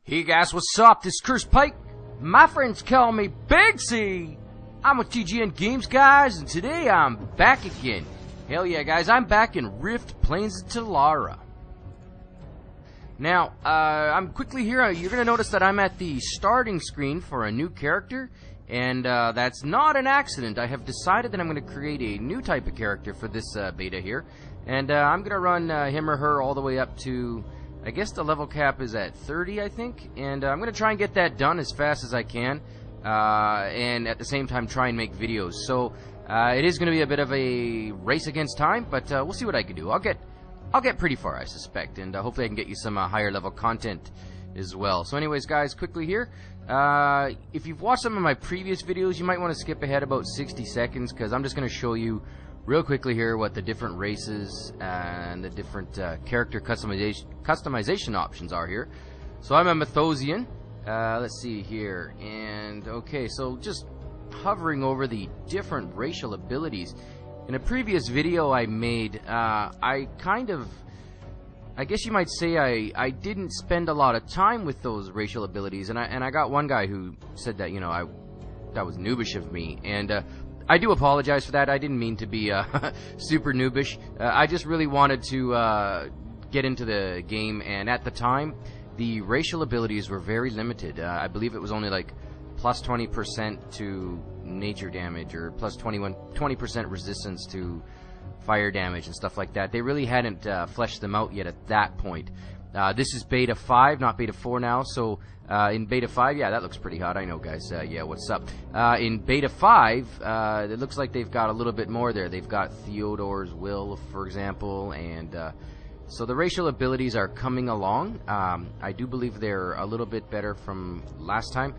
Hey guys, what's up? This is Chris Pike. My friends call me Big C. I'm with TGN Games, guys, and today I'm back again. Hell yeah, guys, I'm back in Rift Plains of Talara. Now, I'm quickly here. You're going to notice that I'm at the starting screen for a new character, and that's not an accident. I have decided that I'm going to create a new type of character for this beta here, and I'm going to run him or her all the way up to... I guess the level cap is at 30, I think, and I'm going to try and get that done as fast as I can, and at the same time try and make videos. So it is going to be a bit of a race against time, but we'll see what I can do. I'll get pretty far, I suspect, and hopefully I can get you some higher level content as well. So anyways, guys, quickly here, if you've watched some of my previous videos, you might want to skip ahead about 60 seconds, because I'm just going to show you real quickly here what the different races and the different character customization options are here. So I'm a Mythosian. Let's see here. And okay, so just hovering over the different racial abilities. In a previous video I made, I guess you might say I didn't spend a lot of time with those racial abilities, and I got one guy who said that, you know, that was noobish of me, and I do apologize for that. I didn't mean to be super noobish. I just really wanted to get into the game, and at the time, the racial abilities were very limited. I believe it was only like plus 20% to nature damage, or plus 20% resistance to fire damage and stuff like that. They really hadn't fleshed them out yet at that point. This is beta 5, not beta 4 now, so in beta 5, yeah, that looks pretty hot, I know, guys. Yeah, what's up? In beta 5, it looks like they've got a little bit more there. They've got Theodore's Will, for example, and so the racial abilities are coming along. I do believe they're a little bit better from last time.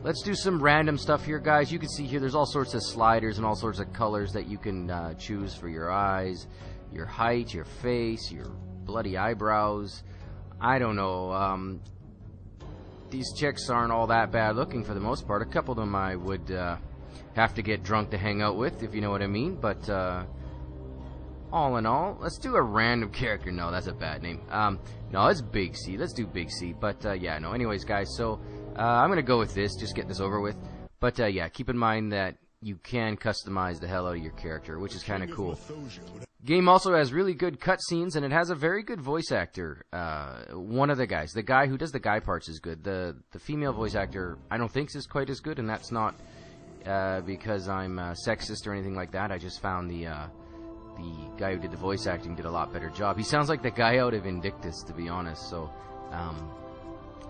Let's do some random stuff here, guys. You can see here there's all sorts of sliders and all sorts of colors that you can choose for your eyes, your height, your face, your bloody eyebrows. I don't know. These chicks aren't all that bad looking for the most part. A couple of them I would have to get drunk to hang out with, if you know what I mean. But all in all, let's do a random character. No, that's a bad name. No, it's Big C. Let's do Big C. But yeah, no. Anyways, guys, so I'm gonna go with this. Just get this over with. But yeah, keep in mind that you can customize the hell out of your character, which is kind of cool. Game also has really good cutscenes, and it has a very good voice actor. One of the guys, the guy who does the guy parts, is good. The female voice actor, I don't think is quite as good, and that's not because I'm sexist or anything like that. I just found the guy who did the voice acting did a lot better job. He sounds like the guy out of Invictus, to be honest. So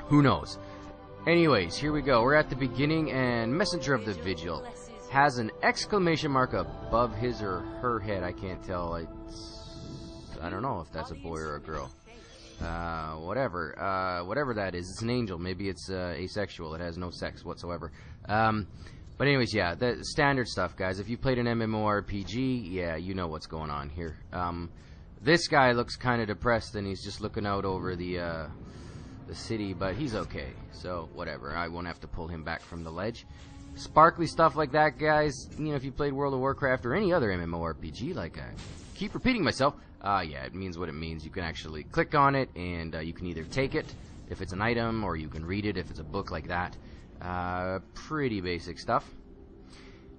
who knows? Anyways, here we go. We're at the beginning, and Messenger of the Vigil has an exclamation mark above his or her head. I can't tell. I don't know if that's a boy or a girl. Whatever that is. It's an angel. Maybe it's asexual. It has no sex whatsoever. But anyways, yeah, the standard stuff, guys. If you've played an MMORPG, yeah, you know what's going on here. This guy looks kind of depressed, and he's just looking out over the city, but he's okay. So whatever. I won't have to pull him back from the ledge. Sparkly stuff like that, guys. You know, if you played World of Warcraft or any other MMORPG, like I keep repeating myself, yeah, it means what it means. You can actually click on it, and you can either take it if it's an item, or you can read it if it's a book like that. Pretty basic stuff.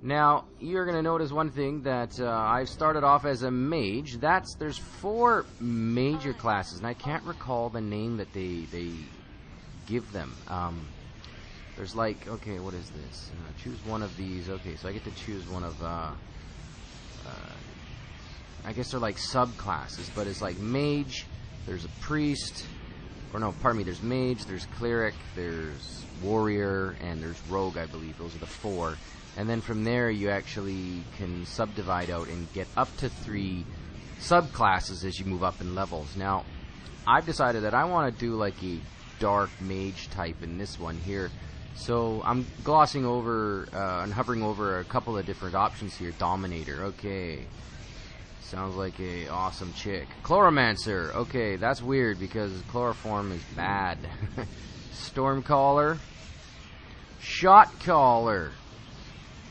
Now, you're going to notice one thing, that I've started off as a mage. There's 4 major classes, and I can't recall the name that they give them. There's like, okay, what is this? Choose one of these. Okay, so I get to choose one of, I guess they're like subclasses, but it's like mage, there's a priest, or no, pardon me, there's mage, there's cleric, there's warrior, and there's rogue, I believe. Those are the 4. And then from there, you actually can subdivide out and get up to 3 subclasses as you move up in levels. Now, I've decided that I want to do like a dark mage type in this one here. So I'm glossing over and hovering over a couple of different options here. Dominator, okay. Sounds like a awesome chick. Necromancer, okay, that's weird because chloroform is bad. Stormcaller. Shotcaller.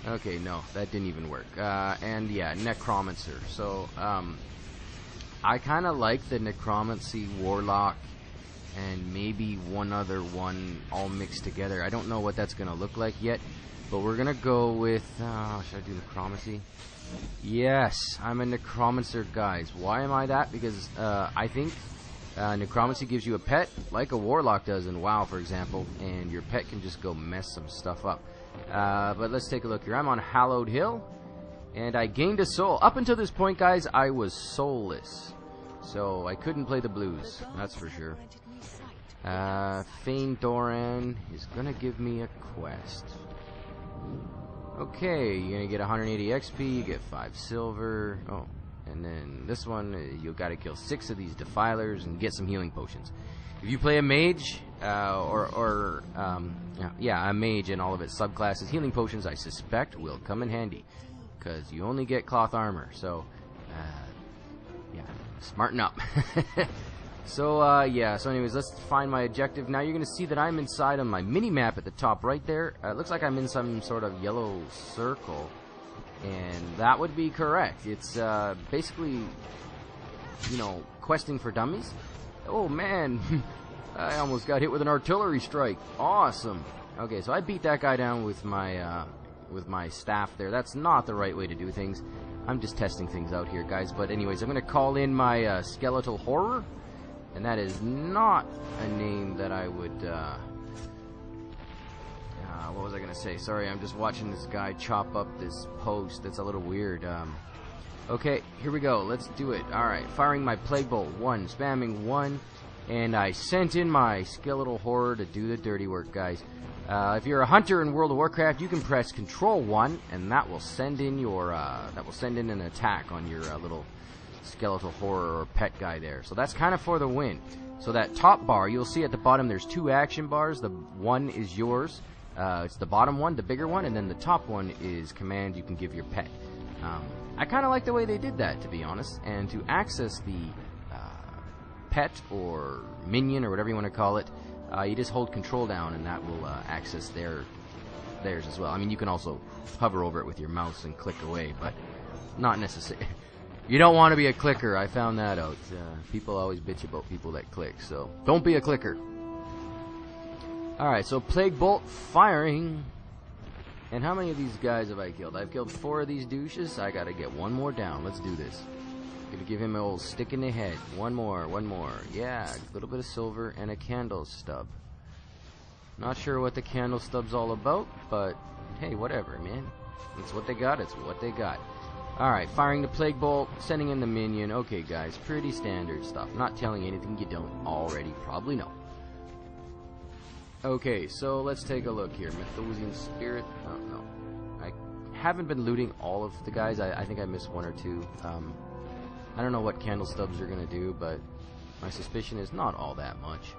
Okay, no, that didn't even work. And yeah, Necromancer. So I kind of like the Necromancy Warlock and maybe one other one all mixed together. I don't know what that's gonna look like yet, but we're gonna go with should I do Necromancy? Yes, I'm a Necromancer, guys. Why am I that? Because I think Necromancy gives you a pet like a Warlock does in WoW, for example, and your pet can just go mess some stuff up. But let's take a look here. I'm on Hallowed Hill, and I gained a soul. Up until this point, guys, I was soulless, so I couldn't play the blues, that's for sure. Fane Doran is gonna give me a quest. Okay, you're gonna get 180 XP, you get 5 silver. Oh, and then this one, you gotta kill 6 of these defilers and get some healing potions. If you play a mage, a mage and all of its subclasses, healing potions, I suspect, will come in handy, because you only get cloth armor. So, yeah, smarten up. So anyways, let's find my objective. Now you're going to see that I'm inside on my mini-map at the top right there. It looks like I'm in some sort of yellow circle, and that would be correct. It's basically, you know, questing for dummies. Oh man, I almost got hit with an artillery strike. Awesome. Okay, so I beat that guy down with my staff there. That's not the right way to do things. I'm just testing things out here, guys. But anyways, I'm going to call in my skeletal horror. And that is not a name that I would, what was I going to say? Sorry, I'm just watching this guy chop up this post. That's a little weird. Okay, here we go. Let's do it. Alright, firing my Plague Bolt 1, spamming 1, and I sent in my skeletal horror to do the dirty work, guys. If you're a hunter in World of Warcraft, you can press Control 1, and that will send in your, an attack on your little skeletal horror or pet guy there. So that's kind of for the win. So that top bar, you'll see at the bottom there's 2 action bars. The one is yours. It's the bottom one, the bigger one, and then the top one is command you can give your pet. I kind of like the way they did that, to be honest. And to access the pet or minion or whatever you want to call it, you just hold control down and that will access theirs as well. I mean, you can also hover over it with your mouse and click away, but not necessary. You don't want to be a clicker. I found that out. People always bitch about people that click, so don't be a clicker. Alright, so Plague Bolt firing. And how many of these guys have I killed? I've killed 4 of these douches. I gotta get 1 more down. Let's do this. Gonna give him an old stick in the head. 1 more, 1 more. Yeah, a little bit of silver and a candle stub. Not sure what the candle stub's all about, but hey, whatever, man. It's what they got, it's what they got. Alright, firing the Plague Bolt, sending in the minion. Okay, guys, pretty standard stuff. Not telling you anything you don't already probably know. Okay, so let's take a look here. Mythosian Spirit. Oh, no. I haven't been looting all of the guys. I think I missed 1 or 2. I don't know what candle stubs are going to do, but my suspicion is not all that much.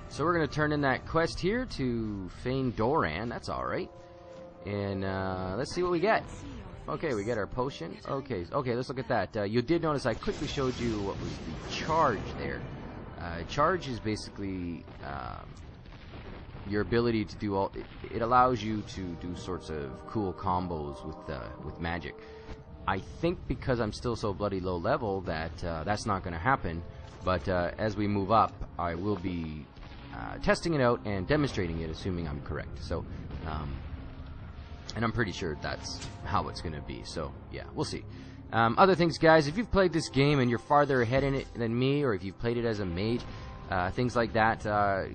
So we're going to turn in that quest here to Fane Doran. That's alright. And let's see what we get. Okay, we get our potion. Okay, let's look at that. You did notice I quickly showed you what was the charge there. Charge is basically your ability to do all. It allows you to do sorts of cool combos with magic. I think because I'm still so bloody low level that that's not going to happen. But as we move up, I will be testing it out and demonstrating it, assuming I'm correct. So. And I'm pretty sure that's how it's going to be. So, yeah, we'll see. Other things, guys, if you've played this game and you're farther ahead in it than me, or if you've played it as a mage, things like that,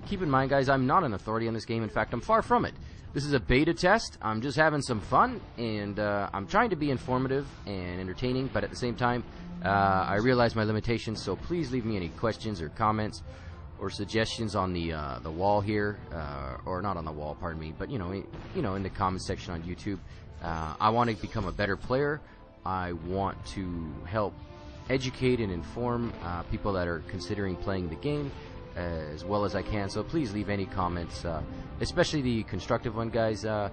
keep in mind, guys, I'm not an authority on this game. In fact, I'm far from it. This is a beta test. I'm just having some fun, and I'm trying to be informative and entertaining, but at the same time, I realize my limitations, so please leave me any questions or comments or suggestions on the wall here, or not on the wall, pardon me, but you know, in the comment section on YouTube. I want to become a better player. I want to help educate and inform people that are considering playing the game as well as I can. So please leave any comments, especially the constructive one, guys. A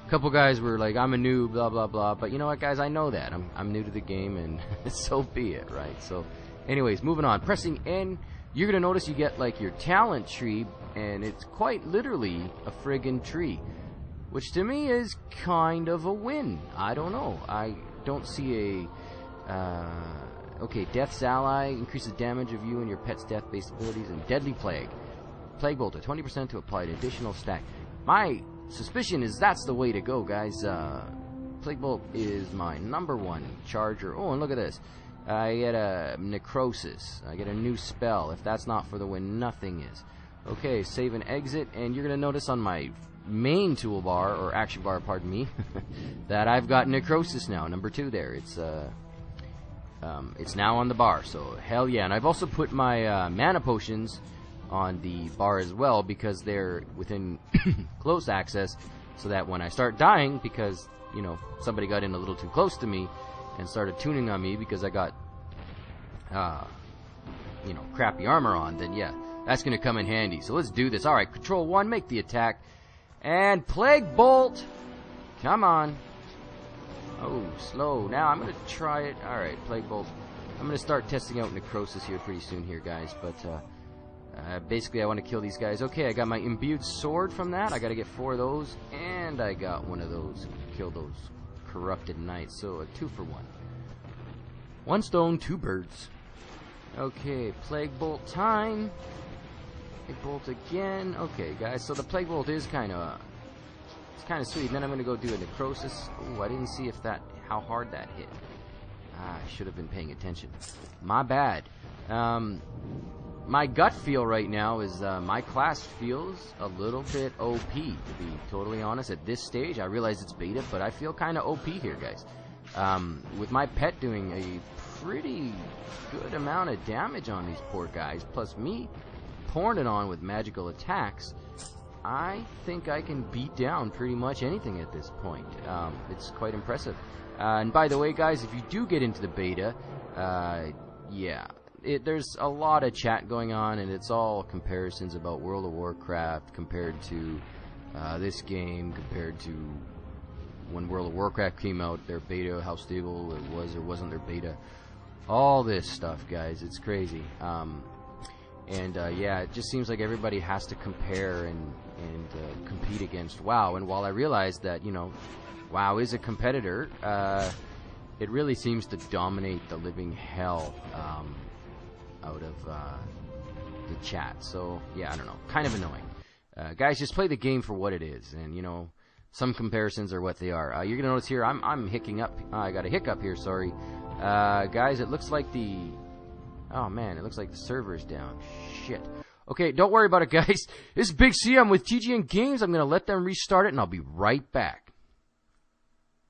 couple guys were like, "I'm a noob," blah blah blah. But you know what, guys? I know that I'm new to the game, and so be it, right? So, anyways, moving on. Pressing N. You're going to notice you get like your talent tree, and it's quite literally a friggin' tree, which to me is kind of a win. I don't know. I don't see Okay, Death's Ally increases damage of you and your pet's death-based abilities, and Deadly Plague. Plague Bolt at 20% to apply an additional stack. My suspicion is that's the way to go, guys. Plague Bolt is my #1 charger. Oh, and look at this. I get a Necrosis. I get a new spell. If that's not for the win, nothing is. Okay, save and exit, and you're going to notice on my main toolbar, or action bar, pardon me, that I've got Necrosis now, #2 there. It's now on the bar, so hell yeah. And I've also put my mana potions on the bar as well, because they're within close access, so that when I start dying, because, you know, somebody got in a little too close to me and started tuning on me because I got, you know, crappy armor on, then yeah, that's going to come in handy. So let's do this. Alright, Control 1, make the attack. And Plague Bolt! Come on. Oh, slow. Now I'm going to try it. Alright, Plague Bolt. I'm going to start testing out Necrosis here pretty soon here, guys. But, basically I want to kill these guys. Okay, I got my Imbued Sword from that. I got to get 4 of those. And I got one of those. Kill those Corrupted Knights. So a 2-for-1. 1 stone, 2 birds. Okay, Plague Bolt time. Plague Bolt again. Okay, guys, so the Plague Bolt is kind of sweet. And then I'm going to go do a Necrosis. Ooh, I didn't see how hard that hit. I should have been paying attention. My bad. My gut feel right now is my class feels a little bit OP, to be totally honest. At this stage, I realize it's beta, but I feel kind of OP here, guys. With my pet doing a pretty good amount of damage on these poor guys, plus me pouring it on with magical attacks, I think I can beat down pretty much anything at this point. It's quite impressive. And by the way, guys, if you do get into the beta, yeah, there's a lot of chat going on, and it's all comparisons about World of Warcraft compared to this game, compared to when World of Warcraft came out, their beta, how stable it was or wasn't their beta. All this stuff, guys, it's crazy. Yeah, it just seems like everybody has to compare and compete against WoW. And while I realize that, you know, WoW is a competitor, it really seems to dominate the living hell out of the chat. So, yeah, I don't know. Kind of annoying. Guys, just play the game for what it is. And, you know, some comparisons are what they are. You're going to notice here, I'm hicking up. I got a hiccup here, sorry. Guys, it looks like oh, man, it looks like the server's down. Shit. Okay, don't worry about it, guys. This is Big C. I'm with TGN Games. I'm going to let them restart it, and I'll be right back.